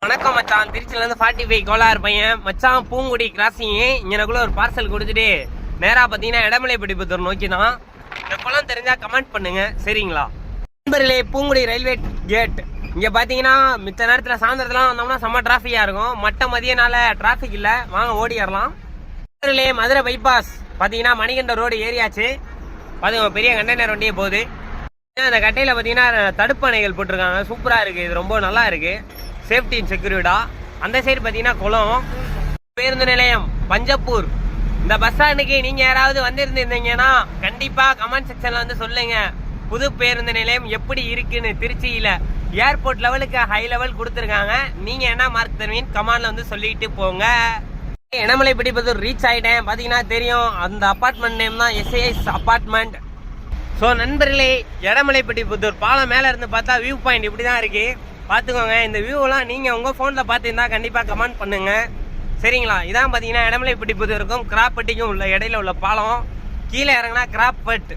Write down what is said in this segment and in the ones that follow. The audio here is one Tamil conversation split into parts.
வணக்கம் மச்சான், திருச்சியில இருந்து 45 கோலார் பையன் மச்சான். பூங்குடி கிராசிங் இங்கனக்குள்ள ஒரு பார்சல் கொடுத்துட்டு நேரா பாத்தீங்கன்னா இடமலை படிப்புத்தூர் நோக்கி தான். இந்த குளம் தெரிஞ்சா கமெண்ட் பண்ணுங்க, சரிங்களா நண்பர்களே? பூங்குடி ரயில்வே கேட் இங்க பாத்தீங்கன்னா மித்த நேரத்துல சாயந்தரத்துல வந்தோம்னா செம்ம டிராபிக்கா இருக்கும். மட்ட மதியனால டிராபிக் இல்ல, வாங்க ஓடிடலாம். நண்பர்களே, மதுரை பைபாஸ் பாத்தீங்கன்னா மணிகண்ட ரோடு ஏரியாச்சு. பாத்தீங்க பெரிய கண்டெய்னர் வண்டியே போகுது. அந்த கட்டையில பாத்தீங்கன்னா தடுப்பணைகள் போட்டிருக்காங்க, சூப்பரா இருக்கு. இது ரொம்ப நல்லா இருக்கு, சேஃப்டி அண்ட் செக்யூரிட்டா. அந்த சைடு பாத்தீங்கன்னா குளம். பேருந்து நிலையம் பஞ்சப்பூர். இந்த பஸ் ஸ்டாண்டுக்கு நீங்க யாராவது வந்திருந்தீங்கன்னா கண்டிப்பா கமெண்ட் செக்ஷன்ல வந்து சொல்லுங்க, புது பேருந்து நிலையம் எப்படி இருக்குன்னு. திருச்சியில ஏர்போர்ட் லெவலுக்கு ஹை லெவல் கொடுத்துருக்காங்க. நீங்க என்ன மார்க் தருவீங்க கமெண்ட்ல வந்து சொல்லிட்டு போங்க. இடமலை பிடிப்பதூர் ரீச் ஆயிட்டேன். பாத்தீங்கன்னா தெரியும், அந்த அபார்ட்மெண்ட் நேம் தான் எஸ்ஏஎஸ் அபார்ட்மெண்ட். ஸோ நண்பர்களே, இடமலைப்பட்டிபுத்தூர் பாலம் மேலே இருந்து பார்த்தா வியூ பாயிண்ட் இப்படி தான் இருக்கு, பார்த்துக்கோங்க. இந்த வியூவெல்லாம் நீங்கள் உங்கள் ஃபோனில் பார்த்துருந்தா கண்டிப்பாக கமெண்ட் பண்ணுங்க, சரிங்களா? இதான் பார்த்தீங்கன்னா இடமலைப்பட்டிபுத்தூருக்கும் கிராப்பட்டிக்கும் உள்ள இடையில உள்ள பாலம். கீழே இறங்கினா கிராப்பட்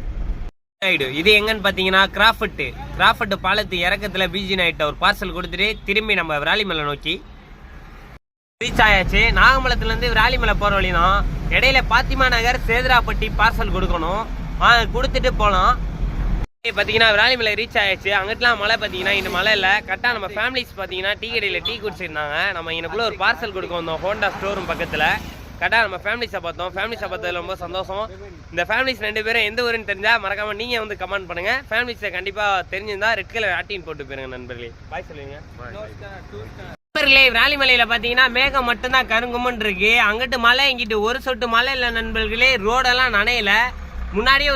சைடு. இது எங்கன்னு பார்த்தீங்கன்னா கிராஃபட்டு பாலத்து இறக்கத்தில் பிஜி நைட்டை ஒரு பார்சல் கொடுத்துட்டு திரும்பி நம்ம விராலிமலை நோக்கி ரீச் ஆயாச்சு. நாகமலத்துலேருந்து விராலிமலை போகிற வழி தான். இடையில பாத்திமா நகர் சேதுராப்பட்டி பார்சல் கொடுக்கணும், கொடுத்துட்டு போகலாம். பார்த்தீங்கன்னா விராலிமலை ரீச் ஆயிடுச்சு. அங்கிட்டலாம் மழை பார்த்தீங்கன்னா இந்த மழை இல்லை. கரெக்டாக நம்ம ஃபேமிலிஸ் பார்த்தீங்கன்னா டீ கடையில் டீ குடிச்சிருந்தாங்க. நம்ம எனக்குள்ளே ஒரு பார்சல் கொடுக்க வந்தோம் ஹோண்டா ஸ்டோரூம் பக்கத்தில். கரெக்டாக நம்ம ஃபேமிலிஸை பார்த்தோம். ஃபேமிலிஸை பார்த்ததில் ரொம்ப சந்தோஷம். இந்த ஃபேமிலிஸ் 2 பேரும் எந்த ஊருன்னு தெரிஞ்சால் மறக்காமல் நீங்கள் வந்து கமெண்ட் பண்ணுங்கள். ஃபேமிலிஸை கண்டிப்பாக தெரிஞ்சிருந்தா ரெட் கலர் ஆட்டின் போட்டு போயிருங்க நண்பர்களே. பாய் சொல்லுங்க நண்பர்களே. விராலிமலையில் பார்த்தீங்கன்னா மேகம் மட்டும்தான் கருங்குமன் இருக்கு. அங்கிட்டு மழை, இங்கிட்டு ஒரு சொட்டு மழை இல்லை நண்பர்களே. ரோடெல்லாம் நனையல. முன்னாடியே